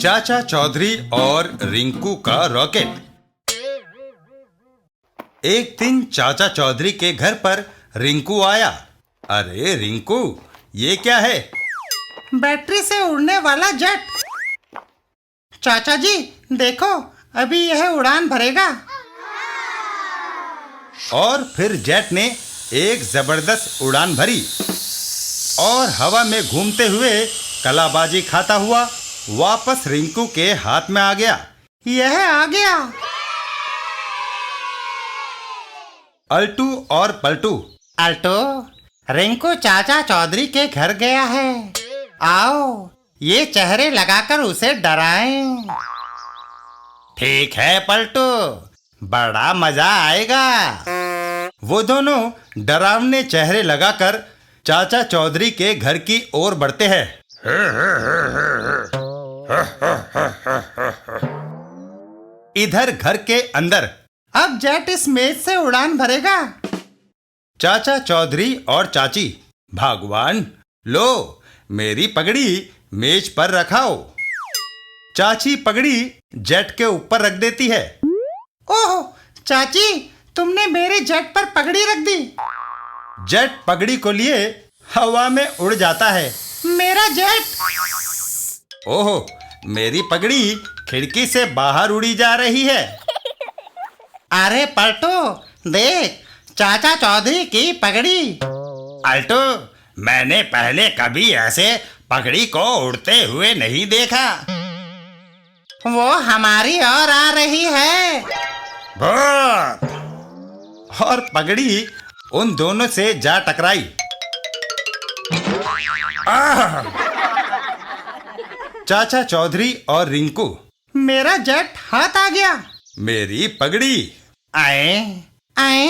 चाचा चौधरी और रिंकू का रॉकेट। एक दिन चाचा चौधरी के घर पर रिंकू आया। अरे रिंकू, ये क्या है? बैटरी से उड़ने वाला जेट। चाचा जी देखो, अभी यह उड़ान भरेगा। और फिर जेट ने एक जबरदस्त उड़ान भरी और हवा में घूमते हुए कलाबाजी खाता हुआ वापस रिंकू के हाथ में आ गया। यह आ गया। अल्टू और पलटू। अल्टू, रिंकू चाचा चौधरी के घर गया है, आओ ये चेहरे लगाकर उसे डराएं। ठीक है पलटू, बड़ा मजा आएगा। वो दोनों डरावने चेहरे लगाकर चाचा चौधरी के घर की ओर बढ़ते हैं। इधर घर के अंदर अब जेट इस मेज से उड़ान भरेगा। चाचा चौधरी और चाची, भगवान लो मेरी पगड़ी मेज पर रखाओ। चाची पगड़ी जेट के ऊपर रख देती है। ओह चाची, तुमने मेरे जेट पर पगड़ी रख दी। जेट पगड़ी को लिए हवा में उड़ जाता है। मेरा जेट। ओहो, मेरी पगड़ी खिड़की से बाहर उड़ी जा रही है। अरे पलटू देख, चाचा चौधरी की पगड़ी। अल्टू, मैंने पहले कभी ऐसे पगड़ी को उड़ते हुए नहीं देखा। वो हमारी ओर आ रही है। भूत! और पगड़ी उन दोनों से जा टकराई। आह! चाचा चौधरी और रिंकू। मेरा जेट हाथ आ गया। मेरी पगड़ी। आए आए।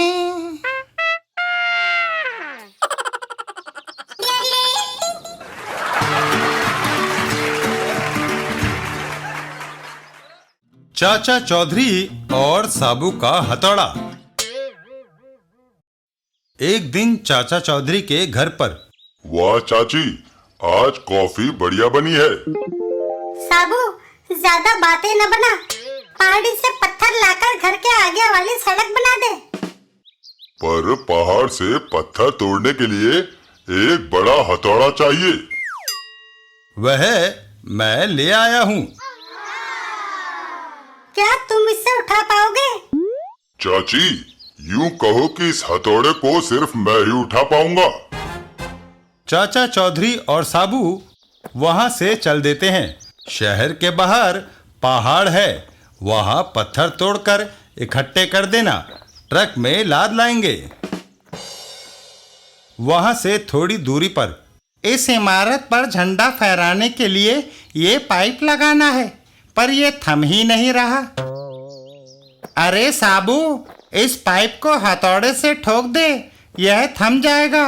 चाचा चौधरी और साबू का हथौड़ा। एक दिन चाचा चौधरी के घर पर। वाह चाची, आज कॉफी बढ़िया बनी है। साबू, ज्यादा बातें न बना, पहाड़ी से पत्थर लाकर घर के आगे वाली सड़क बना दे। पर पहाड़ से पत्थर तोड़ने के लिए एक बड़ा हथौड़ा चाहिए। वह मैं ले आया हूँ। क्या तुम इससे उठा पाओगे? चाची, यूं कहो कि इस हथौड़े को सिर्फ मैं ही उठा पाऊंगा। चाचा चौधरी और साबू वहां से चल देते हैं। शहर के बाहर पहाड़ है, वहां पत्थर तोड़कर इकट्ठे कर देना, ट्रक में लाद लाएंगे। वहां से थोड़ी दूरी पर इस इमारत पर झंडा फहराने के लिए ये पाइप लगाना है, पर ये थम ही नहीं रहा। अरे साबू, इस पाइप को हथौड़े से ठोक दे, यह थम जाएगा।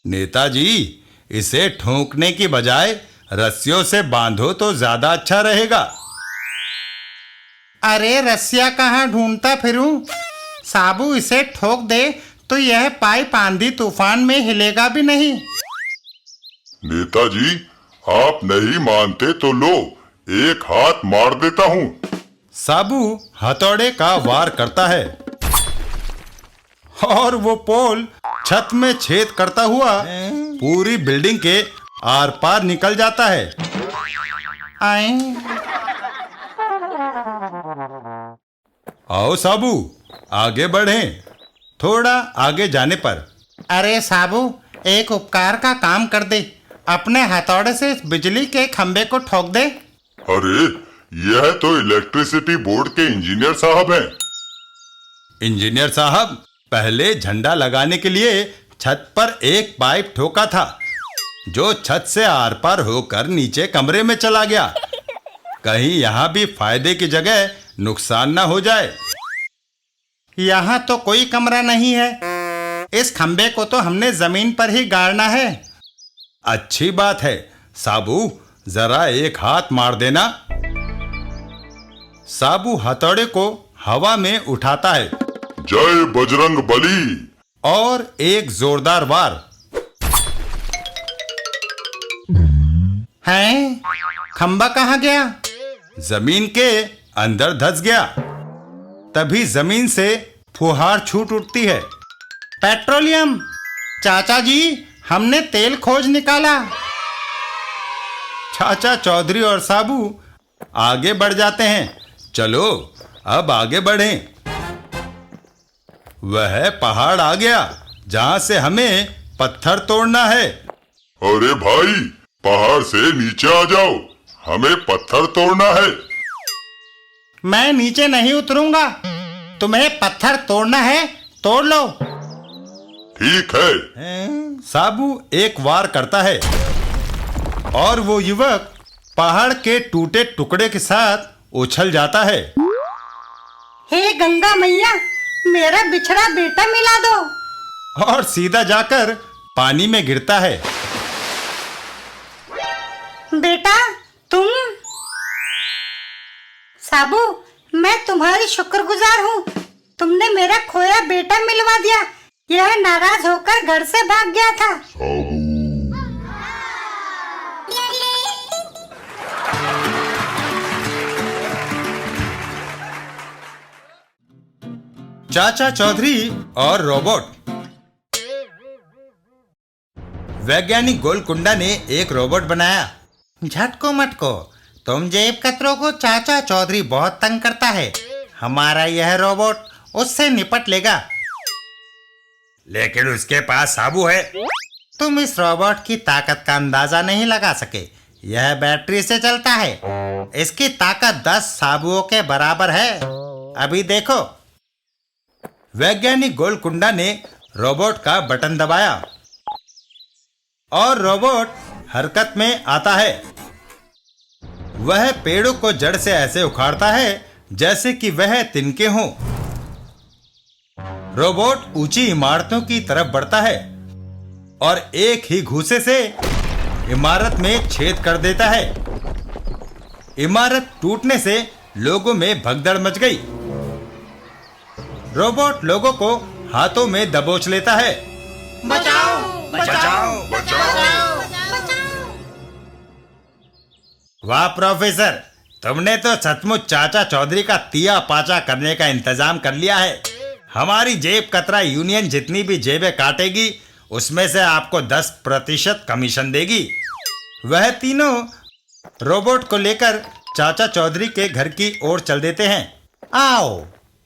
नेताजी, इसे ठोकने की बजाय रस्सियों से बांधो तो ज्यादा अच्छा रहेगा। अरे रस्सियां कहाँ ढूंढता फिरूं? साबू, इसे ठोक दे तो यह पाइप आंधी तूफान में हिलेगा भी नहीं। नेताजी, आप नहीं मानते तो लो, एक हाथ मार देता हूँ। साबू हथौड़े का वार करता है और वो पोल छत में छेद करता हुआ पूरी बिल्डिंग के आर पार निकल जाता है। आए। आओ साबू, आगे बढ़ें। थोड़ा आगे जाने पर। अरे साबू, एक उपकार का काम कर दे, अपने हथौड़े से इस बिजली के खंबे को ठोक दे। अरे, यह तो इलेक्ट्रिसिटी बोर्ड के इंजीनियर साहब हैं। इंजीनियर साहब, पहले झंडा लगाने के लिए छत पर एक पाइप ठोका था, जो छत से आर पार होकर नीचे कमरे में चला गया। कहीं यहाँ भी फायदे की जगह नुकसान ना हो जाए। यहाँ तो कोई कमरा नहीं है, इस खंबे को तो हमने जमीन पर ही गाड़ना है। अच्छी बात है साबू, जरा एक हाथ मार देना। साबू हथौड़े को हवा में उठाता है। जय बजरंग बली। और एक जोरदार वार। हैं? खंबा कहाँ गया? जमीन के अंदर धंस गया। तभी जमीन से फुहार छूट उठती है। पेट्रोलियम। चाचा जी, हमने तेल खोज निकाला। चाचा चौधरी और साबू आगे बढ़ जाते हैं। चलो अब आगे बढ़ें। वह पहाड़ आ गया जहां से हमें पत्थर तोड़ना है। अरे भाई, पहाड़ से नीचे आ जाओ, हमें पत्थर तोड़ना है। मैं नीचे नहीं उतरूंगा। तुम्हें पत्थर तोड़ना है, तोड़ लो। ठीक है। साबू एक वार करता है और वो युवक पहाड़ के टूटे टुकड़े के साथ उछल जाता है। हे गंगा मैया, मेरा बिछड़ा बेटा मिला दो। और सीधा जाकर पानी में गिरता है। बेटा तुम? साबू, मैं तुम्हारी शुक्रगुजार हूँ। तुमने मेरा खोया बेटा मिलवा दिया। यह नाराज होकर घर से भाग गया था। चाचा चौधरी और रोबोट। वैज्ञानिक गोलकुंडा ने एक रोबोट बनाया। झटको मटको, तुम जेब कतरों को चाचा चौधरी बहुत तंग करता है। हमारा यह रोबोट उससे निपट लेगा। लेकिन उसके पास साबू है। तुम इस रोबोट की ताकत का अंदाजा नहीं लगा सके। यह बैटरी से चलता है। इसकी ताकत 10 साबुओं के बराबर है। अभी देखो। वैज्ञानिक गोलकुंडा ने रोबोट का बटन दबाया और रोबोट हरकत में आता है। वह पेड़ों को जड़ से ऐसे उखाड़ता है जैसे कि वह तिनके हों। रोबोट ऊंची इमारतों की तरफ बढ़ता है और एक ही घूंसे से इमारत में छेद कर देता है। इमारत टूटने से लोगों में भगदड़ मच गई। रोबोट लोगों को हाथों में दबोच लेता है। बचाओ, बचाओ, बचाओ। वाह प्रोफेसर, तुमने तो सचमुच चाचा चौधरी का तिया पाचा करने का इंतजाम कर लिया है। हमारी जेब कतरा यूनियन जितनी भी जेबें काटेगी उसमें से आपको 10% कमीशन देगी। वह तीनों रोबोट को लेकर चाचा चौधरी के घर की ओर चल देते हैं। आओ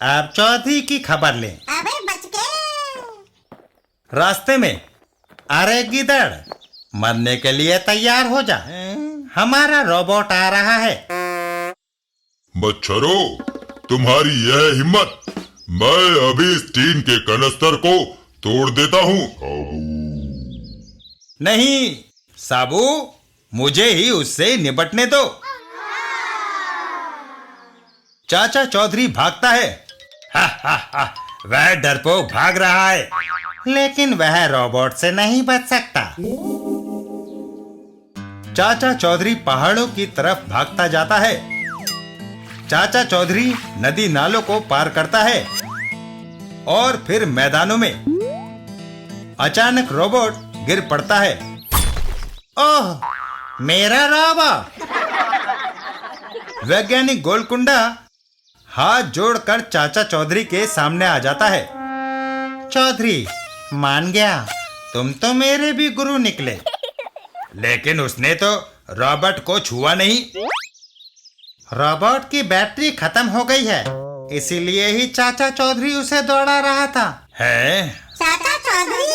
अब चौधरी की खबर लें। अबे बच गए। रास्ते में अरे गिदड़, मरने के लिए तैयार हो जा। हमारा रोबोट आ रहा है। मच्छरों, तुम्हारी यह हिम्मत! मैं अभी इस टीन के कनस्तर को तोड़ देता हूँ। नहीं साबू, मुझे ही उससे निपटने दो। चाचा चौधरी भागता है। हा हा हा, वह डरपोक भाग रहा है। लेकिन वह रोबोट से नहीं बच सकता। चाचा चौधरी पहाड़ों की तरफ भागता जाता है। चाचा चौधरी नदी नालों को पार करता है और फिर मैदानों में। अचानक रोबोट गिर पड़ता है। ओह, मेरा रोबोट! वैज्ञानिक गोलकुंडा हाथ जोड़कर चाचा चौधरी के सामने आ जाता है। चौधरी, मान गया, तुम तो मेरे भी गुरु निकले। लेकिन उसने तो रॉबर्ट को छुआ नहीं। रोबोट की बैटरी खत्म हो गई है, इसीलिए ही चाचा चौधरी उसे दौड़ा रहा था। है चाचा चौधरी,